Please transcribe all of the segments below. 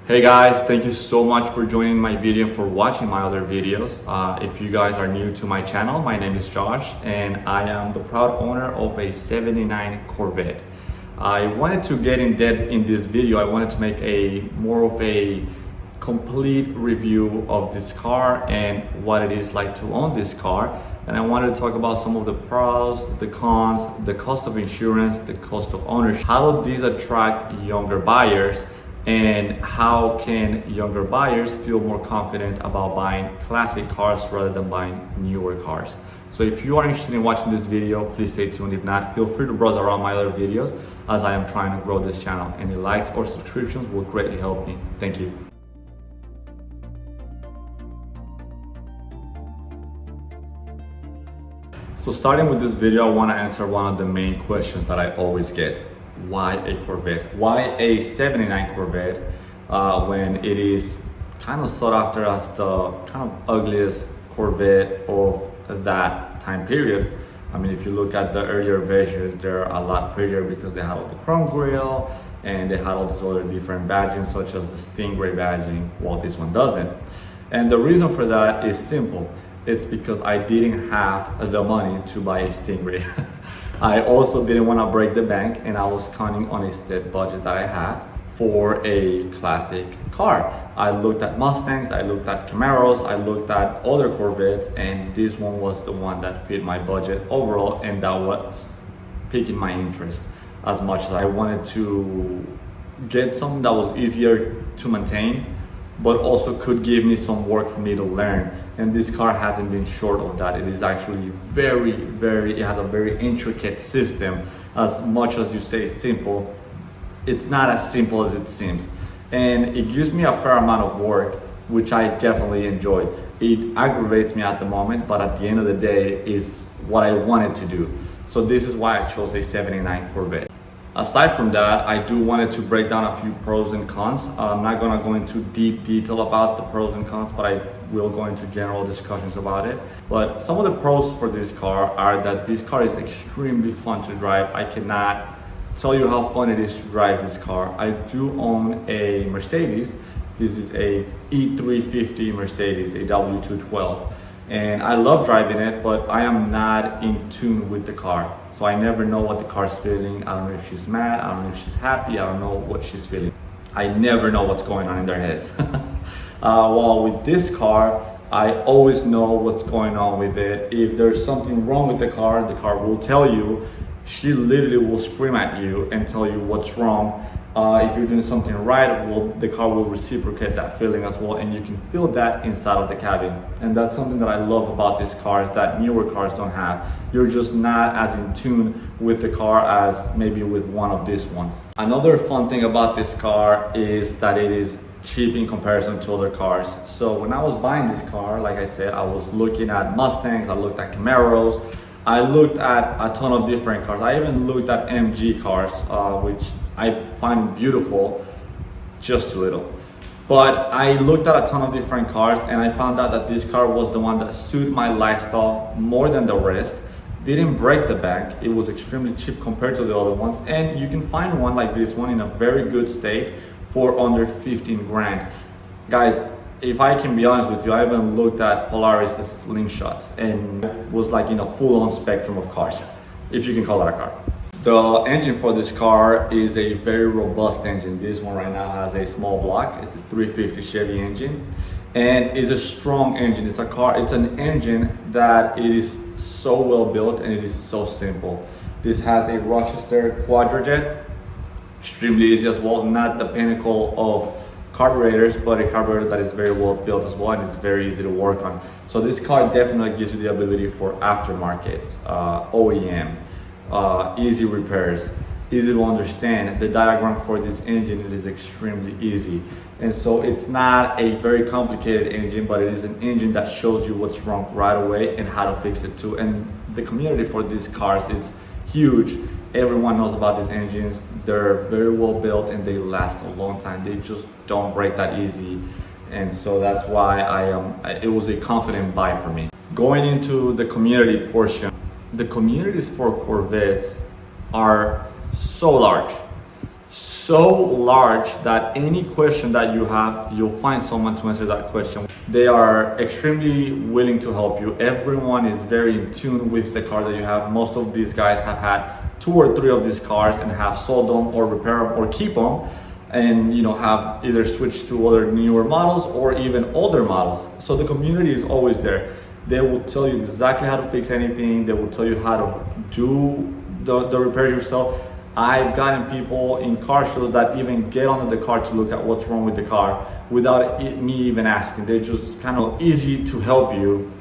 Hey guys, thank you so much for joining my video and for watching my other videos. If you guys are new to my channel, my name is Josh and I am the proud owner of a 79 Corvette. I wanted to get in depth in this video. I wanted to make more of a complete review of this car and what it is like to own this car. And I wanted to talk about some of the pros, the cons, the cost of insurance, the cost of ownership. How do these attract younger buyers? And how can younger buyers feel more confident about buying classic cars rather than buying newer cars? So if you are interested in watching this video, please stay tuned. If not, feel free to browse around my other videos as I am trying to grow this channel. Any likes or subscriptions will greatly help me. Thank you. So starting with this video, I want to answer one of the main questions that I always get. Why a Corvette? Why a 79 Corvette when it is kind of sought after as the kind of ugliest Corvette of that time period? I mean, if you look at the earlier versions, they're a lot prettier because they had all the chrome grille and they had all these other different badging such as the Stingray badging, while this one doesn't. And the reason for that is simple. It's because I didn't have the money to buy a Stingray. I also didn't want to break the bank and I was counting on a set budget that I had for a classic car. I looked at Mustangs, I looked at Camaros, I looked at other Corvettes, and this one was the one that fit my budget overall, and that was piquing my interest as much as I wanted to get something that was easier to maintain but also could give me some work for me to learn. And this car hasn't been short of that. It is actually it has a very intricate system. As much as you say simple, it's not as simple as it seems. And it gives me a fair amount of work, which I definitely enjoy. It aggravates me at the moment, but at the end of the day is what I wanted to do. So this is why I chose a 79 Corvette. Aside from that, I do wanted to break down a few pros and cons. I'm not gonna go into deep detail about the pros and cons, but I will go into general discussions about it. But some of the pros for this car are that this car is extremely fun to drive. I cannot tell you how fun it is to drive this car. I do own a Mercedes. This is a E350 Mercedes, a W212. And I love driving it, but I am not in tune with the car. So I never know what the car's feeling. I don't know if she's mad, I don't know if she's happy, I don't know what she's feeling. I never know what's going on in their heads. While with this car, I always know what's going on with it. If there's something wrong with the car will tell you. She literally will scream at you and tell you what's wrong. If you're doing something right, the car will reciprocate that feeling as well, and you can feel that inside of the cabin. And that's something that I love about this car, is that newer cars don't have. You're just not as in tune with the car as maybe with one of these ones. Another fun thing about this car is that it is cheap in comparison to other cars. So when I was buying this car, like I said, I was looking at Mustangs, I looked at Camaros, I looked at a ton of different cars. I even looked at MG cars, which I find beautiful, just too little. But I looked at a ton of different cars and I found out that this car was the one that suited my lifestyle more than the rest. Didn't break the bank. It was extremely cheap compared to the other ones. And you can find one like this one in a very good state for under 15 grand. Guys, if I can be honest with you, I even looked at Polaris's slingshots and was like in a full-on spectrum of cars, if you can call that a car. The engine for this car is a very robust engine. This one right now has a small block. It's a 350 Chevy engine and is a strong engine. It's an engine that it is so well built and it is so simple. This has a Rochester Quadrajet, extremely easy as well. Not the pinnacle of carburetors, but a carburetor that is very well built as well, and it's very easy to work on. So this car definitely gives you the ability for aftermarkets, OEM, easy repairs, easy to understand. The diagram for this engine, it is extremely easy. And so it's not a very complicated engine, but it is an engine that shows you what's wrong right away and how to fix it too. And the community for these cars is huge. Everyone knows about these engines. They're very well built and they last a long time. They just don't break that easy. And so that's why it was a confident buy for me. Going into the community portion, the communities for Corvettes are so large. so large that any question that you have, you'll find someone to answer that question. They are extremely willing to help you. Everyone is very in tune with the car that you have. Most of these guys have had 2 or 3 of these cars and have sold them or repair them or keep them, and have either switched to other newer models or even older models. So the community is always there. They will tell you exactly how to fix anything. They will tell you how to do the repairs yourself. I've gotten people in car shows that even get onto the car to look at what's wrong with the car without me even asking. They're just kind of easy to help you,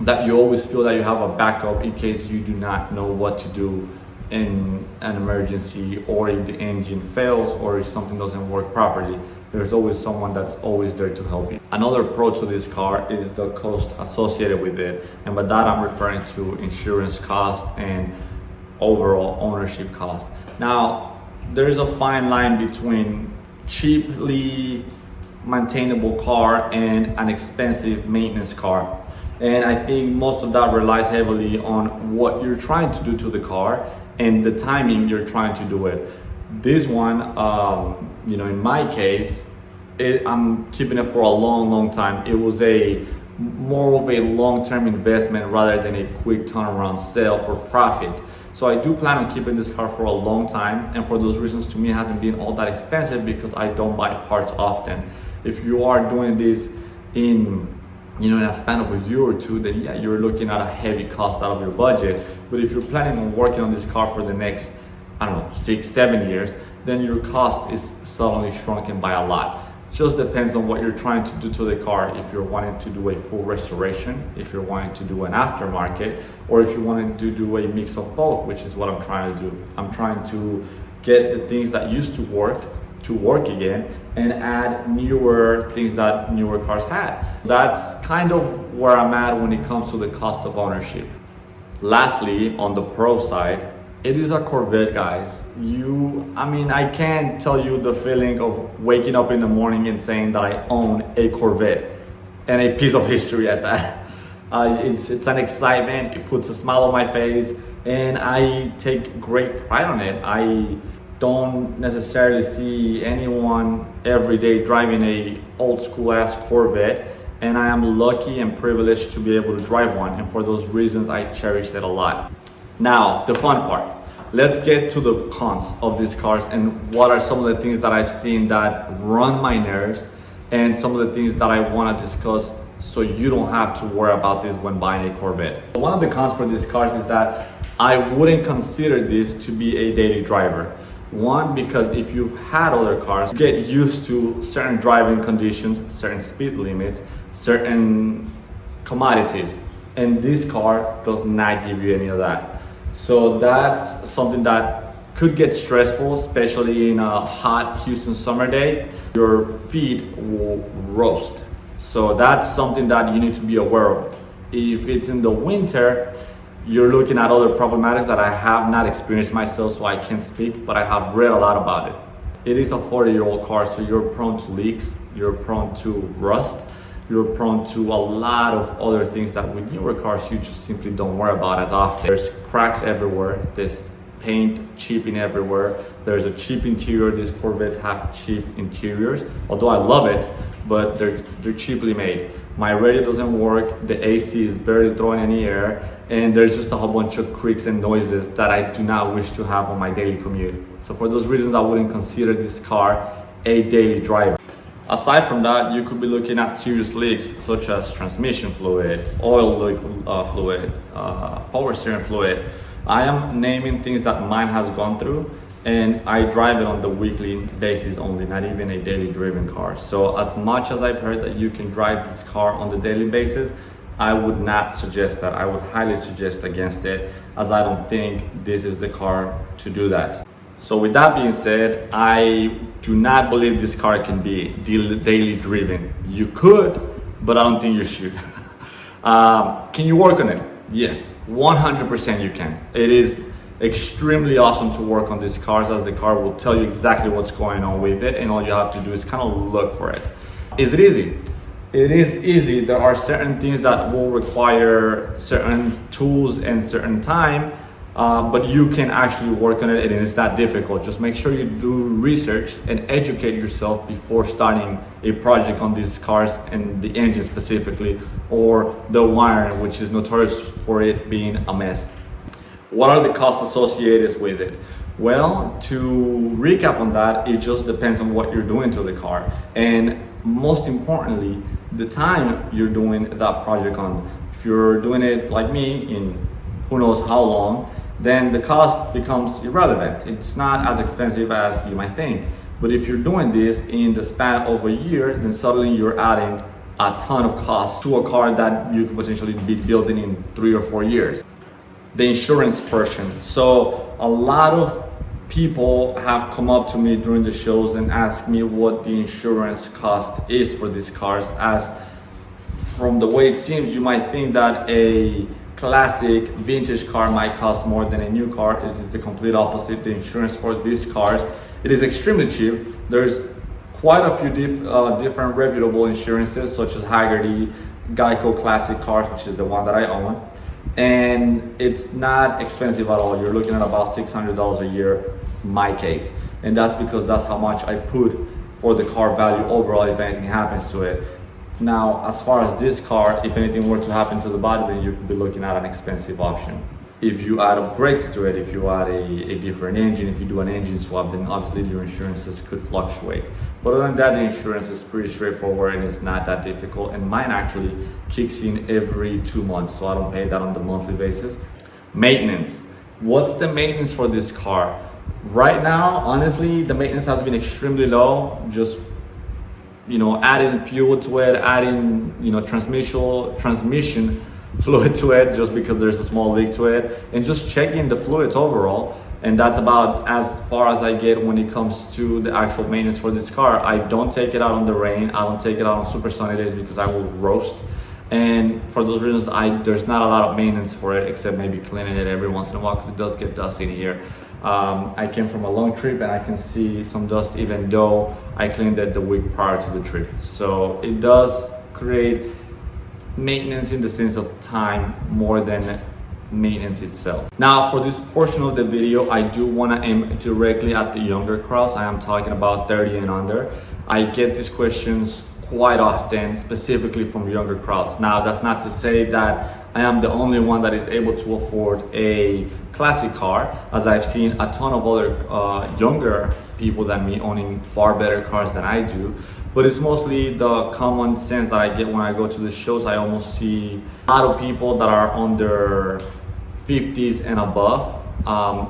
that you always feel that you have a backup in case you do not know what to do in an emergency, or if the engine fails, or if something doesn't work properly. There's always someone that's always there to help you. Another pro to this car is the cost associated with it, and by that I'm referring to insurance cost and overall ownership cost. Now, there's a fine line between cheaply maintainable car and an expensive maintenance car, and I think most of that relies heavily on what you're trying to do to the car and the timing you're trying to do it. This one, in my case, I'm keeping it for a long time. It was more of a long-term investment rather than a quick turnaround sale for profit. So I do plan on keeping this car for a long time, and for those reasons, to me, it hasn't been all that expensive because I don't buy parts often. If you are doing this in a span of a year or 2, then yeah, you're looking at a heavy cost out of your budget. But if you're planning on working on this car for the next, 6-7 years, then your cost is suddenly shrunken by a lot. Just depends on what you're trying to do to the car. If you're wanting to do a full restoration, if you're wanting to do an aftermarket, or if you wanted to do a mix of both, which is what I'm trying to do. I'm trying to get the things that used to work again and add newer things that newer cars had. That's kind of where I'm at when it comes to the cost of ownership. Lastly, on the pro side, it is a Corvette, guys. I can't tell you the feeling of waking up in the morning and saying that I own a Corvette, and a piece of history at that. It's an excitement. It puts a smile on my face, and I take great pride on it. I don't necessarily see anyone every day driving a old school ass Corvette, and I am lucky and privileged to be able to drive one, and for those reasons I cherish it a lot. Now, the fun part. Let's get to the cons of these cars and what are some of the things that I've seen that run my nerves, and some of the things that I want to discuss so you don't have to worry about this when buying a Corvette. One of the cons for these cars is that I wouldn't consider this to be a daily driver. One, because if you've had other cars, you get used to certain driving conditions, certain speed limits, certain commodities, and this car does not give you any of that. So that's something that could get stressful, especially in a hot Houston summer day. Your feet will roast. So that's something that you need to be aware of. If it's in the winter, you're looking at other problematics that I have not experienced myself, so I can't speak, but I have read a lot about it. It is a 40-year-old car, so you're prone to leaks, you're prone to rust, you're prone to a lot of other things that with newer cars you just simply don't worry about as often. There's cracks everywhere, there's paint chipping everywhere, there's a cheap interior. These Corvettes have cheap interiors, although I love it, but they're cheaply made. My radio doesn't work, the AC is barely throwing any air, and there's just a whole bunch of creaks and noises that I do not wish to have on my daily commute. So for those reasons, I wouldn't consider this car a daily driver. Aside from that, you could be looking at serious leaks such as transmission fluid, oil leak fluid, power steering fluid. I am naming things that mine has gone through, and I drive it on the weekly basis only, not even a daily driven car. So as much as I've heard that you can drive this car on the daily basis, I would not suggest that. I would highly suggest against it, as I don't think this is the car to do that. So with that being said, I do not believe this car can be daily driven. You could, but I don't think you should. Can you work on it? Yes, 100% you can. It is extremely awesome to work on these cars, as the car will tell you exactly what's going on with it, and all you have to do is kind of look for it. Is it easy? It is easy. There are certain things that will require certain tools and certain time, but you can actually work on it, and it's not difficult. Just make sure you do research and educate yourself before starting a project on these cars, and the engine specifically, or the wiring, which is notorious for it being a mess. What are the costs associated with it? Well, to recap on that, it just depends on what you're doing to the car, and most importantly, the time you're doing that project on. If you're doing it like me in who knows how long, then the cost becomes irrelevant. It's not as expensive as you might think. But if you're doing this in the span of a year, then suddenly you're adding a ton of costs to a car that you could potentially be building in 3 or 4 years. The insurance portion. So a lot of people have come up to me during the shows and asked me what the insurance cost is for these cars, as from the way it seems, you might think that a classic vintage car might cost more than a new car. It is the complete opposite. The insurance for these cars, it is extremely cheap. There's quite a few different reputable insurances, such as Haggerty, Geico Classic Cars, which is the one that I own, and it's not expensive at all. You're looking at about $600 a year in my case, and that's because that's how much I put for the car value overall if anything happens to it. Now, as far as this car, if anything were to happen to the body, then you could be looking at an expensive option. If you add upgrades to it, if you add a different engine, if you do an engine swap, then obviously your insurances could fluctuate. But other than that, the insurance is pretty straightforward and it's not that difficult. And mine actually kicks in every 2 months, so I don't pay that on the monthly basis. Maintenance. What's the maintenance for this car? Right now, honestly, the maintenance has been extremely low. Just adding fuel to it, adding, transmission fluid to it just because there's a small leak to it, and just checking the fluids overall. And that's about as far as I get when it comes to the actual maintenance for this car. I don't take it out on the rain. I don't take it out on super sunny days because I will roast. And for those reasons, there's not a lot of maintenance for it, except maybe cleaning it every once in a while because it does get dusty in here. I came from a long trip and I can see some dust even though I cleaned it the week prior to the trip. So it does create maintenance in the sense of time more than maintenance itself. Now, for this portion of the video, I do want to aim directly at the younger crowds. I am talking about 30 and under. I get these questions quite often, specifically from younger crowds. Now, that's not to say that I am the only one that is able to afford a classic car, as I've seen a ton of other younger people than me owning far better cars than I do. But it's mostly the common sense that I get when I go to the shows. I almost see a lot of people that are on their 50s and above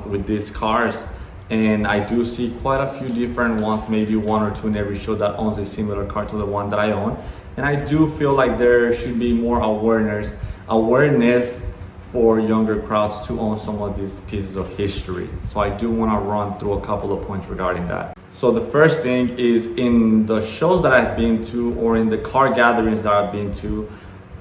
with these cars. And I do see quite a few different ones, maybe 1 or 2 in every show that owns a similar car to the one that I own. And I do feel like there should be more awareness for younger crowds to own some of these pieces of history. So I do want to run through a couple of points regarding that. So the first thing is, in the shows that I've been to or in the car gatherings that I've been to,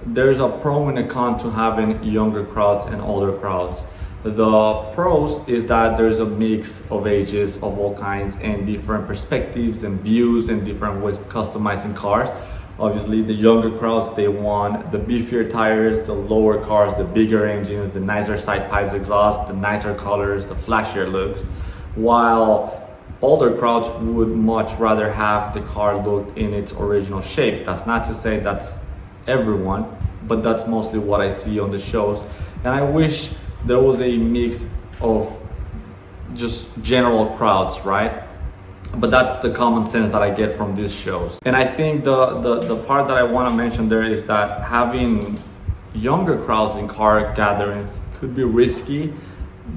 there's a pro and a con to having younger crowds and older crowds. The pros is that there's a mix of ages of all kinds and different perspectives and views and different ways of customizing cars. Obviously, the younger crowds, they want the beefier tires, the lower cars, the bigger engines, the nicer side pipes exhaust, the nicer colors, the flashier looks, while older crowds would much rather have the car look in its original shape. That's not to say that's everyone, but that's mostly what I see on the shows. And I wish there was a mix of just general crowds, right? But that's the common sense that I get from these shows. And I think the part that I want to mention there is that having younger crowds in car gatherings could be risky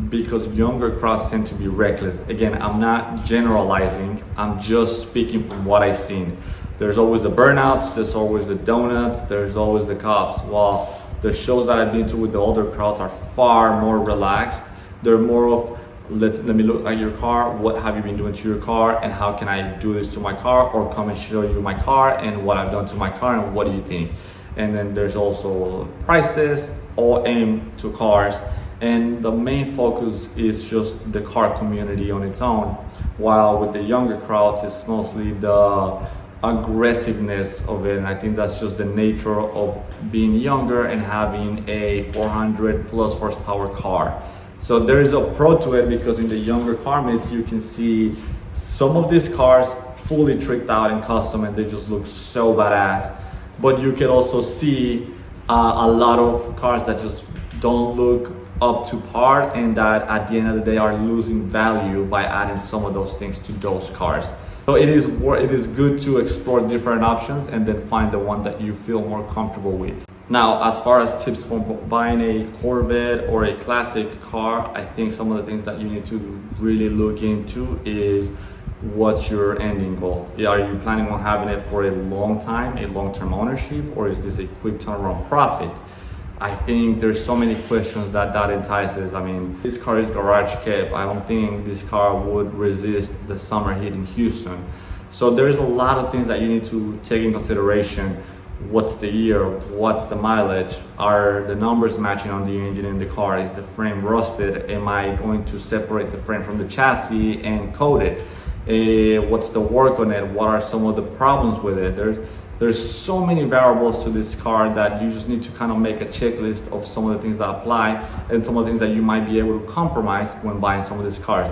because younger crowds tend to be reckless. Again, I'm not generalizing, I'm just speaking from what I've seen. There's always the burnouts, there's always the donuts, there's always the cops. While the shows that I've been to with the older crowds are far more relaxed. They're more of, let me look at your car, what have you been doing to your car, and how can I do this to my car, or come and show you my car and what I've done to my car and what do you think. And then there's also prices, all aimed to cars, and the main focus is just the car community on its own, while with the younger crowds it's mostly the aggressiveness of it. And I think that's just the nature of being younger and having a 400 plus horsepower car. So there is a pro to it, because in the younger car meets you can see some of these cars fully tricked out and custom, and they just look so badass. But you can also see a lot of cars that just don't look up to par, and that at the end of the day are losing value by adding some of those things to those cars. So it is good to explore different options and then find the one that you feel more comfortable with. Now, as far as tips for buying a Corvette or a classic car, I think some of the things that you need to really look into is what's your ending goal. Are you planning on having it for a long time, a long-term ownership, or is this a quick turnaround profit? I think there's so many questions that entices. I mean, this car is garage kept. I don't think this car would resist the summer heat in Houston. So there's a lot of things that you need to take in consideration. What's the year? What's the mileage? Are the numbers matching on the engine in the car? Is the frame rusted? Am I going to separate the frame from the chassis and coat it? What's the work on it? What are some of the problems with it? There's so many variables to this car that you just need to kind of make a checklist of some of the things that apply and some of the things that you might be able to compromise when buying some of these cars.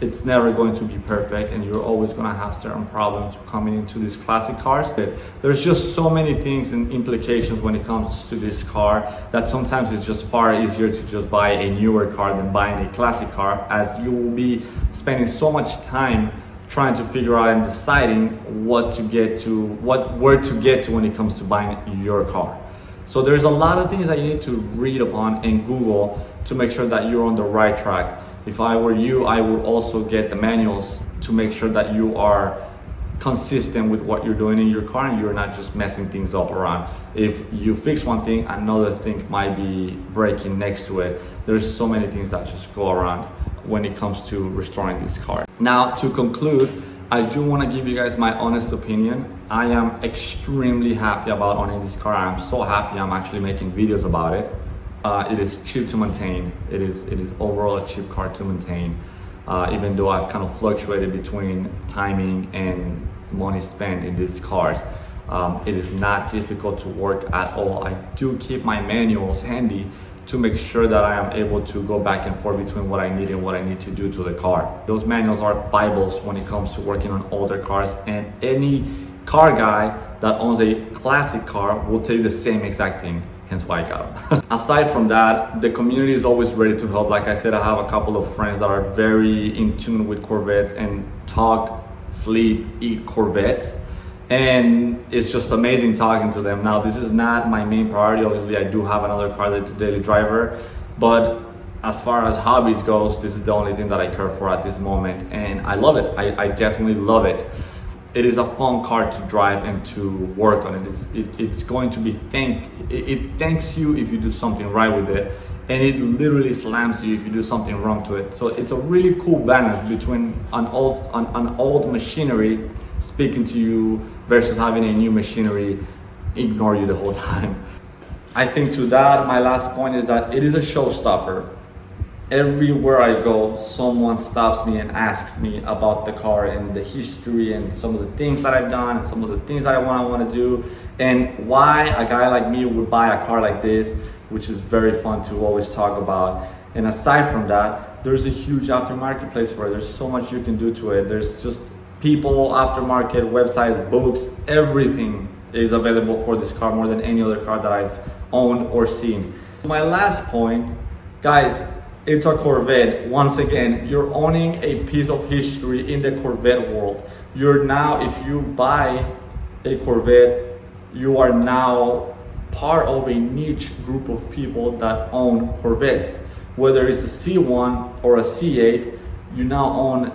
It's never going to be perfect, and you're always going to have certain problems coming into these classic cars. But there's just so many things and implications when it comes to this car that sometimes it's just far easier to just buy a newer car than buying a classic car, as you will be spending so much time trying to figure out and deciding where to get to when it comes to buying your car. So there's a lot of things that you need to read upon and Google to make sure that you're on the right track. If I were you, I would also get the manuals to make sure that you are consistent with what you're doing in your car and you're not just messing things up around. If you fix one thing, another thing might be breaking next to it. There's so many things that just go around when it comes to restoring this car. Now, to conclude, I do want to give you guys my honest opinion. I am extremely happy about owning this car. I'm so happy I'm actually making videos about it. It is cheap to maintain. It is overall a cheap car to maintain. Even though I've kind of fluctuated between timing and money spent in these cars. It is not difficult to work at all. I do keep my manuals handy to make sure that I am able to go back and forth between what I need and what I need to do to the car. Those manuals are Bibles when it comes to working on older cars, and any car guy that owns a classic car will tell you the same exact thing, hence why I got them. Aside from that, the community is always ready to help. Like I said, I have a couple of friends that are very in tune with Corvettes and talk, sleep, eat Corvettes. And it's just amazing talking to them. Now, this is not my main priority. Obviously, I do have another car that's a daily driver, but as far as hobbies goes, this is the only thing that I care for at this moment, and I love it. I definitely love it. It is a fun car to drive and to work on. It's going to be it thanks you if you do something right with it, and it literally slams you if you do something wrong to it. So it's a really cool balance between an old machinery speaking to you versus having a new machinery ignore you the whole time. I think to that, my last point is that it is a showstopper. Everywhere I go, someone stops me and asks me about the car and the history and some of the things that I've done and some of the things that I want to do, and why a guy like me would buy a car like this, which is very fun to always talk about. And aside from that, there's a huge aftermarket place for it. There's so much you can do to it. There's just people, aftermarket, websites, books, everything is available for this car, more than any other car that I've owned or seen. My last point, guys, it's a Corvette. Once again, you're owning a piece of history in the Corvette world. You're now, if you buy a Corvette, you are now part of a niche group of people that own Corvettes. Whether it's a C1 or a C8, you now own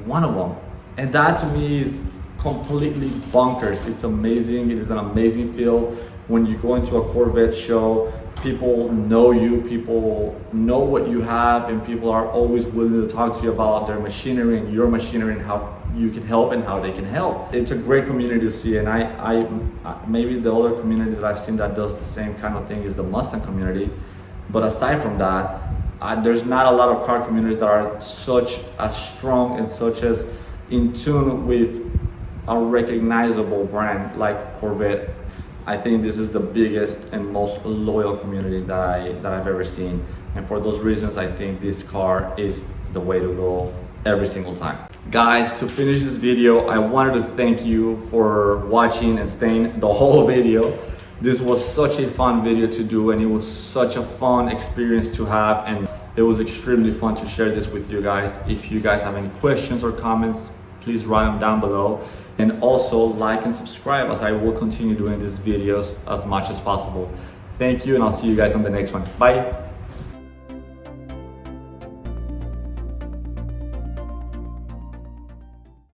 one of them. And that to me is completely bonkers. It's amazing. It is an amazing feel when you go into a Corvette show. People know you, people know what you have, and people are always willing to talk to you about their machinery and your machinery and how you can help and how they can help. It's a great community to see, and I maybe the other community that I've seen that does the same kind of thing is the Mustang community. But aside from that, there's not a lot of car communities that are such as strong and such as in tune with a recognizable brand like Corvette. I think this is the biggest and most loyal community that I've ever seen, And for those reasons, I think this car is the way to go every single time. Guys, to finish this video, I wanted to thank you for watching and staying the whole video. This was such a fun video to do, and it was such a fun experience to have, and it was extremely fun to share this with you guys. If you guys have any questions or comments, please write them down below. And also like and subscribe, as I will continue doing these videos as much as possible. Thank you, and I'll see you guys on the next one. Bye.